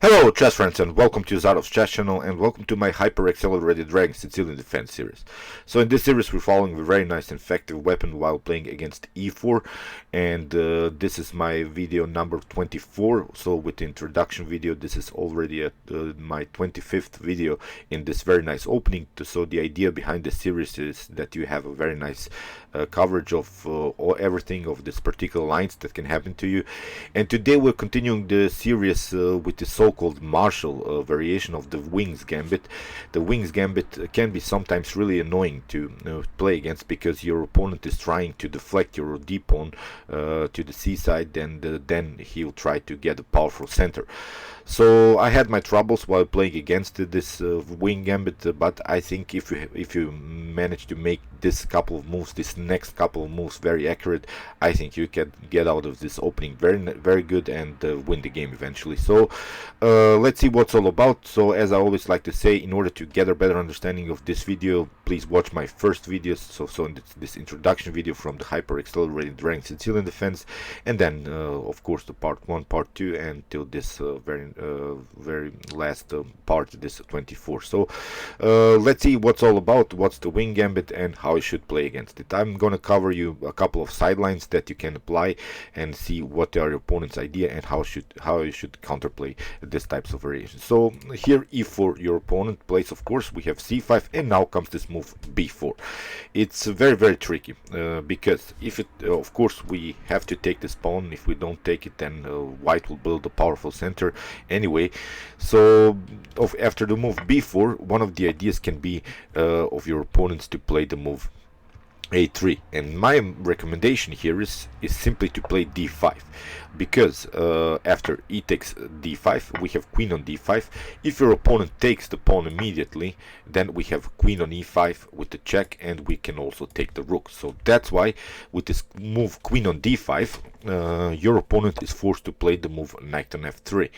Hello chess friends, and welcome to Zarov's chess channel, and welcome to my hyper accelerated dragon Sicilian defense series. So in this series we're following a very nice and effective weapon while playing against e4, and this is my video number 24. So with the introduction video, this is already my 25th video in this very nice opening. So the idea behind the series is that you have a very nice coverage of everything of this particular lines that can happen to you. And today we're continuing the series with the so-called martial variation of the wings gambit. The wings gambit can be sometimes really annoying to play against, because your opponent is trying to deflect your d-pawn to the c side, and then he'll try to get a powerful center. So I had my troubles while playing against this wing gambit, but I think if you manage to make this couple of moves, this next couple of moves very accurate, I think you can get out of this opening very good and win the game eventually. So let's see what's all about. So as I always like to say, in order to get a better understanding of this video, please watch my first videos. So in this introduction video from the hyper accelerated dragon Sicilian defense, and then of course the part 1, part 2, until this very last part, this 24. So let's see what's all about, what's the wing gambit and how you should play against it. I'm gonna cover you a couple of sidelines that you can apply and see what are your opponent's idea and how you should counterplay these types of variations. So here e4 your opponent plays, of course we have c5, and now comes this move b4. It's very tricky because if it of course we have to take this pawn. If we don't take it, then white will build a powerful center anyway. So after the move b4, one of the ideas can be of your opponents to play the move a3, and my recommendation here is simply to play d5, because after e takes d5 we have queen on d5. If your opponent takes the pawn immediately, then we have queen on e5 with the check, and we can also take the rook. So that's why with this move queen on d5 your opponent is forced to play the move knight on f3.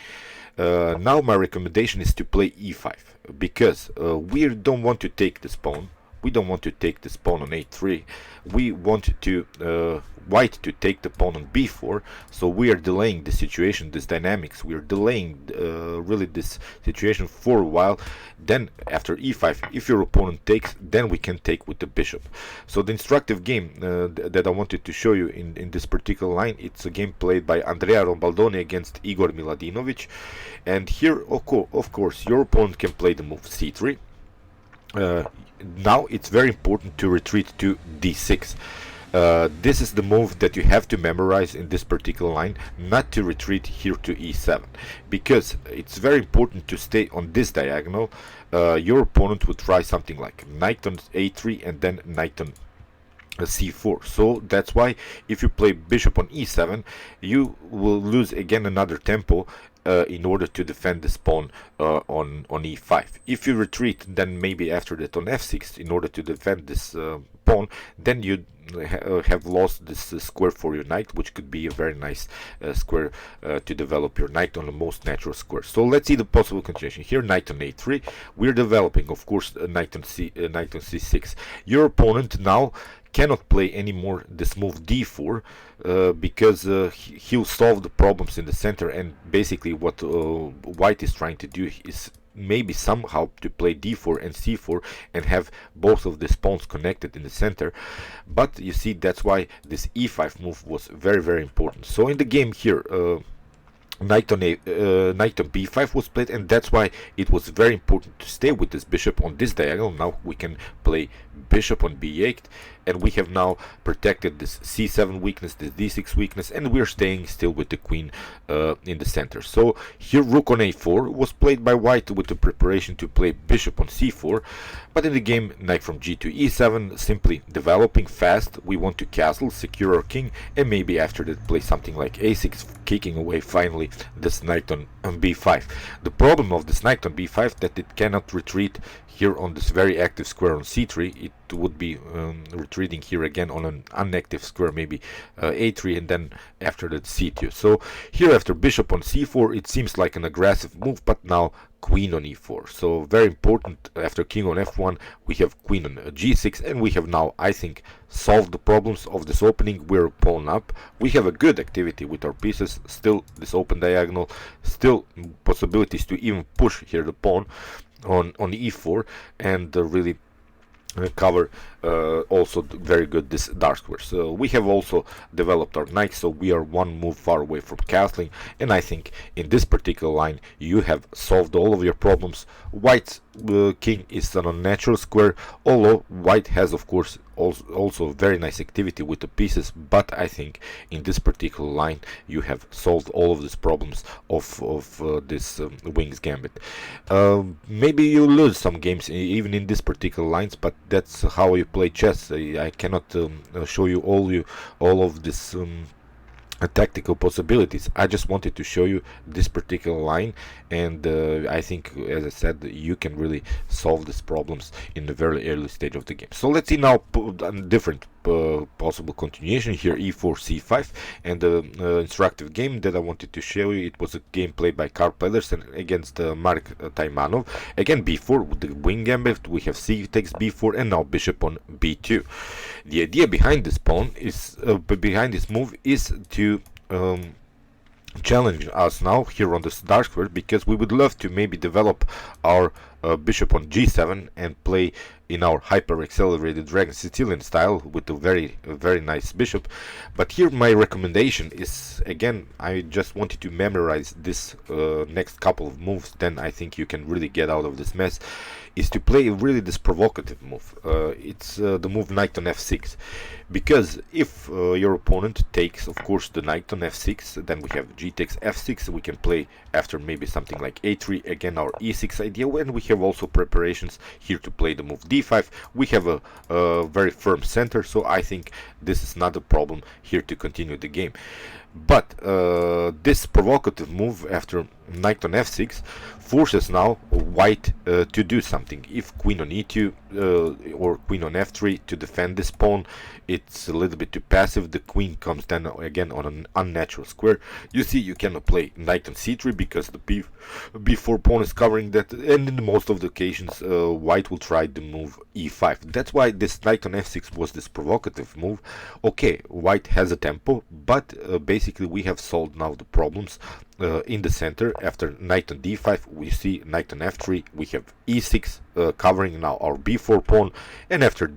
Now my recommendation is to play e5, because we don't want to take this pawn. We don't want to take this pawn on a3. We want to white to take the pawn on b4. So we are delaying the situation, this dynamics. We are delaying really this situation for a while. Then after e5, if your opponent takes, then we can take with the bishop. So the instructive game that I wanted to show you in this particular line, it's a game played by Andrea Rombaldoni against Igor Miladinovic. And here, of course, your opponent can play the move c3. Now it's very important to retreat to d6. This is the move that you have to memorize in this particular line, not to retreat here to e7, because it's very important to stay on this diagonal. Your opponent would try something like knight on a3 and then knight on c4. So that's why if you play bishop on e7, you will lose again another tempo in order to defend this pawn on e5. If you retreat, then maybe after that on f6 in order to defend this pawn, then you have lost this square for your knight, which could be a very nice square to develop your knight on the most natural square. So let's see the possible continuation. Here knight on a3, we're developing of course knight on c6. Your opponent now cannot play anymore this move d4 because he'll solve the problems in the center, and basically what white is trying to do is maybe somehow to play d4 and c4 and have both of these pawns connected in the center. But you see, that's why this e5 move was very important. So in the game here, knight on b5 was played, and that's why it was very important to stay with this bishop on this diagonal. Now we can play bishop on b8, and we have now protected this c7 weakness, this d6 weakness, and we're staying still with the queen in the center. So here rook on a4 was played by white with the preparation to play bishop on c4, but in the game knight from g to e7, simply developing fast. We want to castle, secure our king, and maybe after that play something like a6, kicking away finally this knight on b5. The problem of this knight on b5 that it cannot retreat here on this very active square on c3. It would be retreating here again on an inactive square, maybe a3, and then after that c2. So here after bishop on c4, it seems like an aggressive move, but now queen on e4. So very important. After king on f1 we have queen on g6, and we have now, I think, solved the problems of this opening. We're pawn up. We have a good activity with our pieces, still this open diagonal, still possibilities to even push here the pawn on e4 and really cover also very good this dark square. So we have also developed our knight, so we are one move far away from castling, and I think in this particular line you have solved all of your problems. White's king is an unnatural square, although white has of course also very nice activity with the pieces, but I think in this particular line you have solved all of these problems of this wings gambit. Maybe you lose some games even in this particular lines, but that's how you play chess. I cannot show you all of this tactical possibilities. I just wanted to show you this particular line, and I think, as I said, you can really solve these problems in the very early stage of the game. So let's see now a different possible continuation here, e4 c5, and the instructive game that I wanted to show you, it was a game played by Karl Pedersen against Mark Taimanov. Again, b4 with the wing gambit, we have c takes b4, and now bishop on b2. The idea behind this pawn is behind this move is to challenge us now here on this dark square, because we would love to maybe develop our bishop on g7 and play in our hyper accelerated dragon Sicilian style with a very nice bishop. But here my recommendation is, again, I just wanted to memorize this next couple of moves, then I think you can really get out of this mess, is to play really this provocative move. It's the move knight on f6, because if your opponent takes, of course, the knight on f6, then we have g takes f6. We can play after maybe something like a3, again our e6 idea, and we have also preparations here to play the move d5. We have a very firm center, so I think this is not a problem here to continue the game. But this provocative move after knight on f6 forces now white to do something. If queen on e2 or queen on f3 to defend this pawn, it's a little bit too passive. The queen comes then again on an unnatural square. You see, you cannot play knight on c3 because the b4 pawn is covering that, and in most of the occasions white will try the move e5. That's why this knight on f6 was this provocative move. Okay, white has a tempo, but basically we have solved now the problems in the center. After knight on d5, we see knight on f3, we have e6 covering now our b4 pawn, and after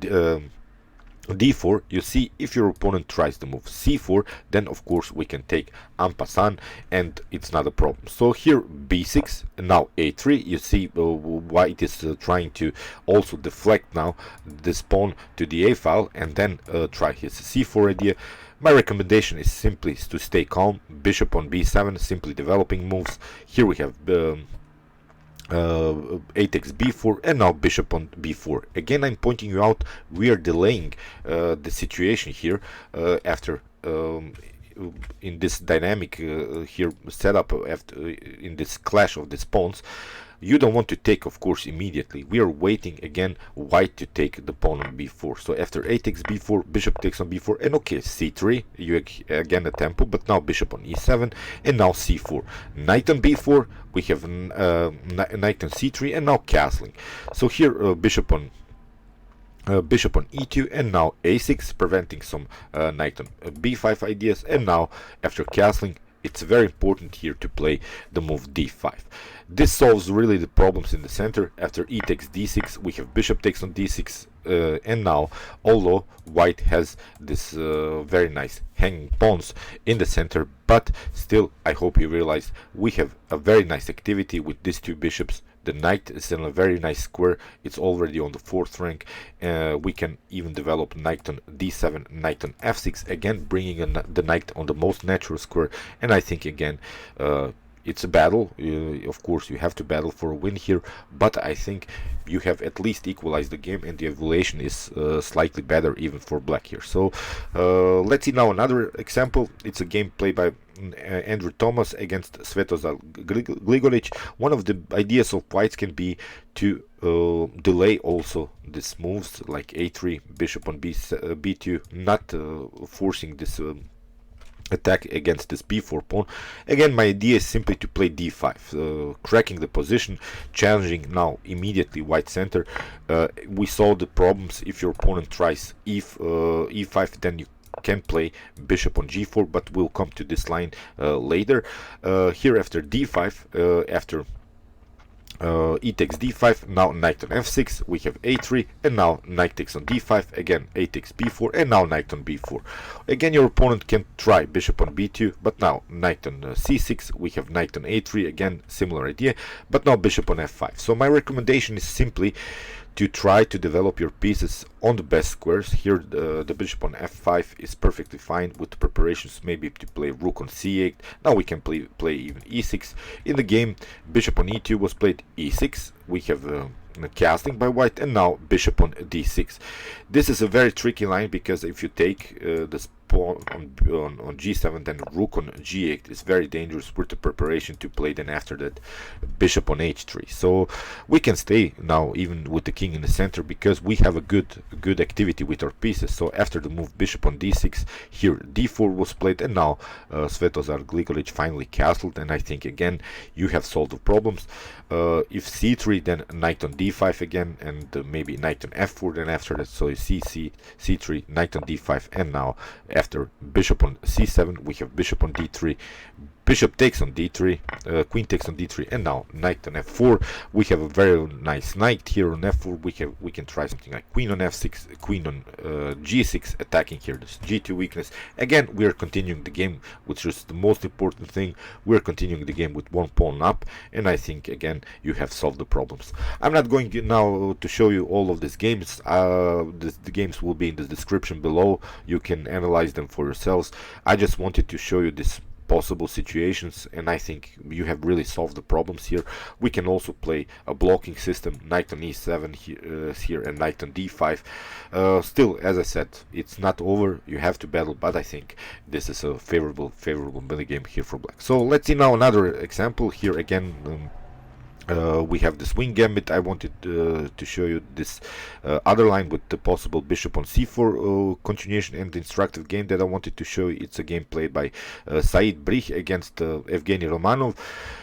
d4, you see, if your opponent tries to move c4, then of course we can take en passant and it's not a problem. So here b6, and now a3, you see white is trying to also deflect now this pawn to the a file and then try his c4 idea. My recommendation is simply to stay calm. Bishop on b7, simply developing moves. Here we have a takes b4, and now bishop on b4. Again, I'm pointing you out, we are delaying the situation here after in this dynamic here setup after in this clash of these pawns. You don't want to take, of course, immediately. We are waiting again white to take the pawn on b4. So after a takes b4, bishop takes on b4, and okay, c3, you again a tempo, but now bishop on e7, and now c4. Knight on b4, we have knight on c3, and now castling. So here bishop on e2, and now a6, preventing some knight on b5 ideas, and now after castling, it's very important here to play the move d5. This solves really the problems in the center. After e takes d6, we have bishop takes on d6, and now, although white has this very nice hanging pawns in the center, but still, I hope you realize we have a very nice activity with these two bishops. The knight is in a very nice square. It's already on the 4th rank. We can even develop knight on d7, knight on f6, again bringing the knight on the most natural square. And I think again it's a battle. Of course you have to battle for a win here, but I think you have at least equalized the game, and the evaluation is slightly better even for black here. So let's see now another example. It's a game played by Andrew Thomas against Svetozar Gligoric. One of the ideas of whites can be to delay also these moves like a3, bishop on b2, not forcing this attack against this b4 pawn. Again, my idea is simply to play d5, cracking the position, challenging now immediately white center. We saw the problems. If your opponent tries e5, then you can play bishop on g4, but we'll come to this line later. Here after d5, after e takes d5, now knight on f6, we have a3, and now knight takes on d5, again a takes b4, and now knight on b4. Again, your opponent can try bishop on b2, but now knight on c6, we have knight on a3, again similar idea, but now bishop on f5. So my recommendation is simply to try to develop your pieces on the best squares. Here the bishop on f5 is perfectly fine with the preparations, maybe to play rook on c8. Now we can play even e6. In the game, bishop on e2 was played e6. We have castling by white, and now bishop on d6. This is a very tricky line, because if you take this pawn on g7, then rook on g8 is very dangerous with the preparation to play then after that bishop on h3. So we can stay now even with the king in the center, because we have a good activity with our pieces. So after the move bishop on d6, here d4 was played, and now Svetozar Gligoric finally castled, and I think again you have solved the problems. If c3, then knight on d5 again, and maybe knight on f4 then after that. So you see c3, knight on d5, and now after bishop on c7, we have bishop on d3, bishop takes on d3, queen takes on d3, and now knight on f4. We have a very nice knight here on f4. We can try something like queen on f6, queen on g6, attacking here this g2 weakness. Again, we are continuing the game, which is the most important thing. We are continuing the game with one pawn up, and I think again you have solved the problems. I'm not going now to show you all of these games. The games will be in the description below. You can analyze them for yourselves. I just wanted to show you this possible situations, and I think you have really solved the problems here. We can also play a blocking system, knight on e7 here, and knight on d5. Still, as I said, it's not over. You have to battle, but I think this is a favorable mini game here for black. So let's see now another example here again. We have this wing gambit. I wanted to show you this other line with the possible bishop on c4 continuation, and the instructive game that I wanted to show you. It's a game played by Said Brich against Evgeny Romanov.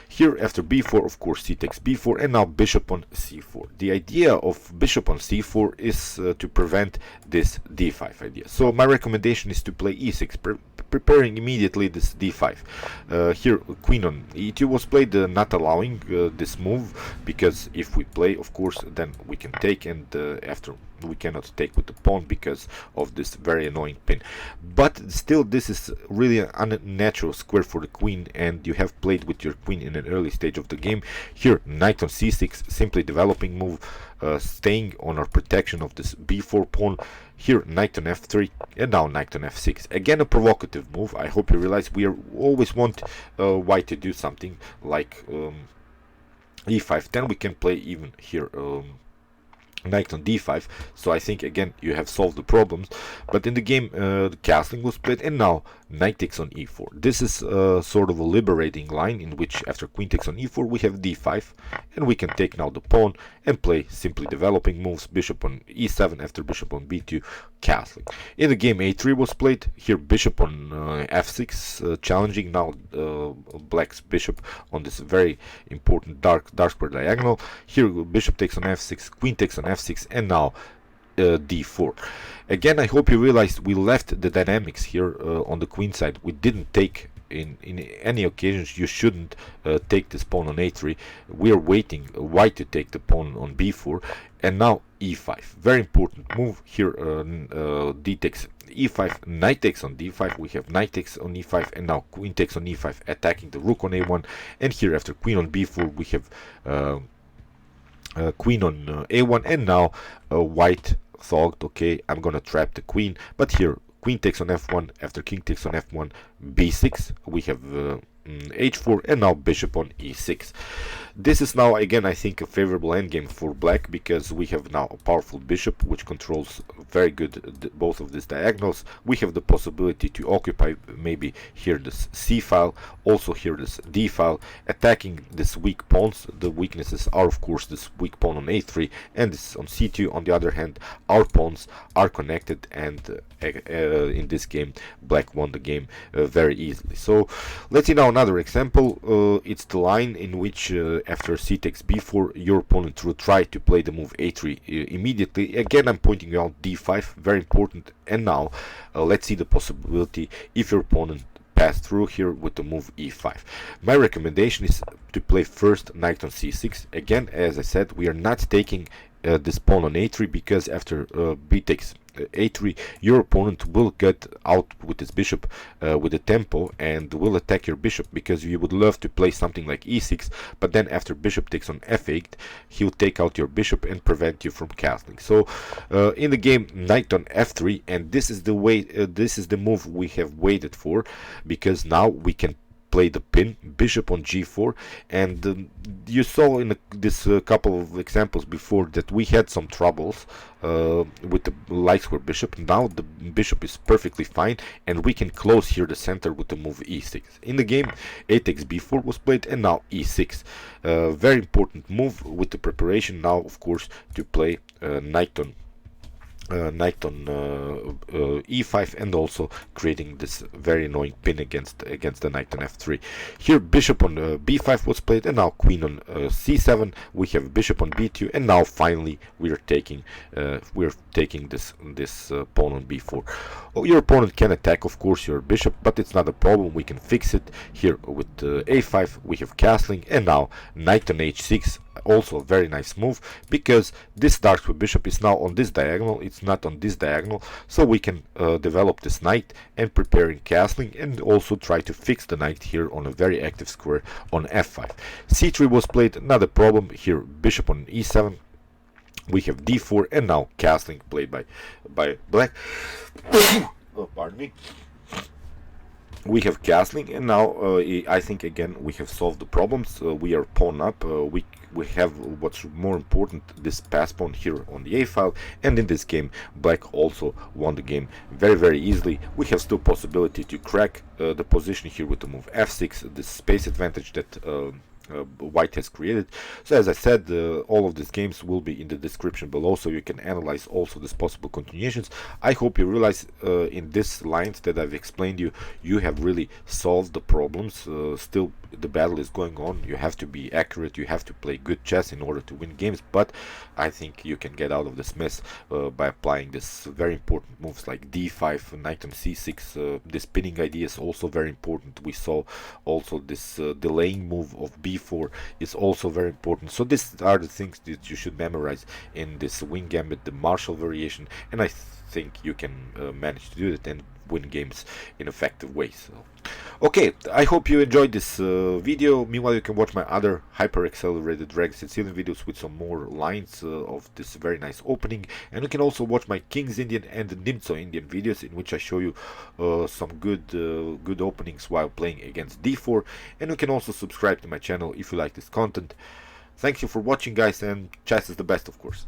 Here after b4, of course, c takes b4, and now bishop on c4. The idea of bishop on c4 is to prevent this d5 idea. So my recommendation is to play e6, preparing immediately this d5. Here queen on e2 was played, not allowing this move, because if we play, of course, then we can take, and after we cannot take with the pawn because of this very annoying pin. But still, this is really an unnatural square for the queen, and you have played with your queen in an early stage of the game. Here knight on c6, simply developing move, staying on our protection of this b4 pawn. Here knight on f3, and now knight on f6. Again, a provocative move. I hope you realize we always want white to do something like e5. Then we can play even here knight on d5. So I think again you have solved the problems. But in the game, the castling was played, and now knight takes on e4. This is sort of a liberating line, in which after queen takes on e4 we have d5, and we can take now the pawn and play simply developing moves, bishop on e7 after bishop on b2, castling. In the game, a3 was played. Here bishop on f6, challenging now black's bishop on this very important dark square diagonal. Here bishop takes on f6, queen takes on f6, and now d4. Again, I hope you realized we left the dynamics here on the queen side. We didn't take in any occasions. You shouldn't take this pawn on a3. We are waiting white to take the pawn on b4, and now e5. Very important move here. D takes e5, knight takes on d5. We have knight takes on e5, and now queen takes on e5, attacking the rook on a1. And here after queen on b4 we have queen on a1, and now white thought, okay, I'm gonna trap the queen. But here queen takes on f1, after king takes on f1, b6, we have h4, and now bishop on e6. This is now again, I think, a favorable endgame for black, because we have now a powerful bishop which controls very good both of these diagonals. We have the possibility to occupy maybe here this c file, also here this d file, attacking this weak pawns. The weaknesses are of course this weak pawn on a3 and this on c2. On the other hand, our pawns are connected, and in this game black won the game very easily. So let's see now another example. It's the line in which after c takes b4, your opponent will try to play the move a3 immediately. Again, I'm pointing out d5, very important. And now let's see the possibility if your opponent pass through here with the move e5. My recommendation is to play first knight on c6. Again, as I said, we are not taking this pawn on a3, because after b takes a3, your opponent will get out with his bishop with the tempo and will attack your bishop, because you would love to play something like e6, but then after bishop takes on f8, he'll take out your bishop and prevent you from castling. So in the game, knight on f3, and this is the way, this is the move we have waited for, because now we can play the pin, bishop on g4, and you saw in this couple of examples before that we had some troubles with the light square bishop. Now the bishop is perfectly fine, and we can close here the center with the move e6. In the game, a takes b4 was played, and now e6. Very important move with the preparation now, of course, to play knight on e5, and also creating this very annoying pin against the knight on f3. Here bishop on b5 was played, and now queen on c7. We have bishop on b2, and now finally we are taking this pawn on b4. Your opponent can attack, of course, your bishop, but it's not a problem. We can fix it here with a5. We have castling, and now knight on h6. Also a very nice move, because this dark square bishop is now on this diagonal, it's not on this diagonal, so we can develop this knight and preparing castling, and also try to fix the knight here on a very active square on f5. c3 was played, not a problem. Here bishop on e7. We have d4, and now castling played by black. Oh, pardon me. We have castling, and now I think again we have solved the problems. We are pawn up. We have, what's more important, this pass pawn here on the a file, and in this game black also won the game very easily. We have still possibility to crack the position here with the move f6, this space advantage that white has created. So as I said, all of these games will be in the description below, so you can analyze also these possible continuations. I hope you realize in these lines that I've explained you have really solved the problems. Still the battle is going on. You have to be accurate, you have to play good chess in order to win games, but I think you can get out of this mess by applying this very important moves like d5, knight on c6. This pinning idea is also very important. We saw also this delaying move of b4 is also very important. So these are the things that you should memorize in this win gambit, the Marshall variation, and I think you can manage to do it and win games in effective ways. So, okay, I hope you enjoyed this video. Meanwhile, you can watch my other hyper accelerated drag Sicilian videos with some more lines of this very nice opening, and you can also watch my King's Indian and nimzo-indian videos, in which I show you some good openings while playing against d4, and you can also subscribe to my channel if you like this content. Thank you for watching, guys, and chess is the best, of course.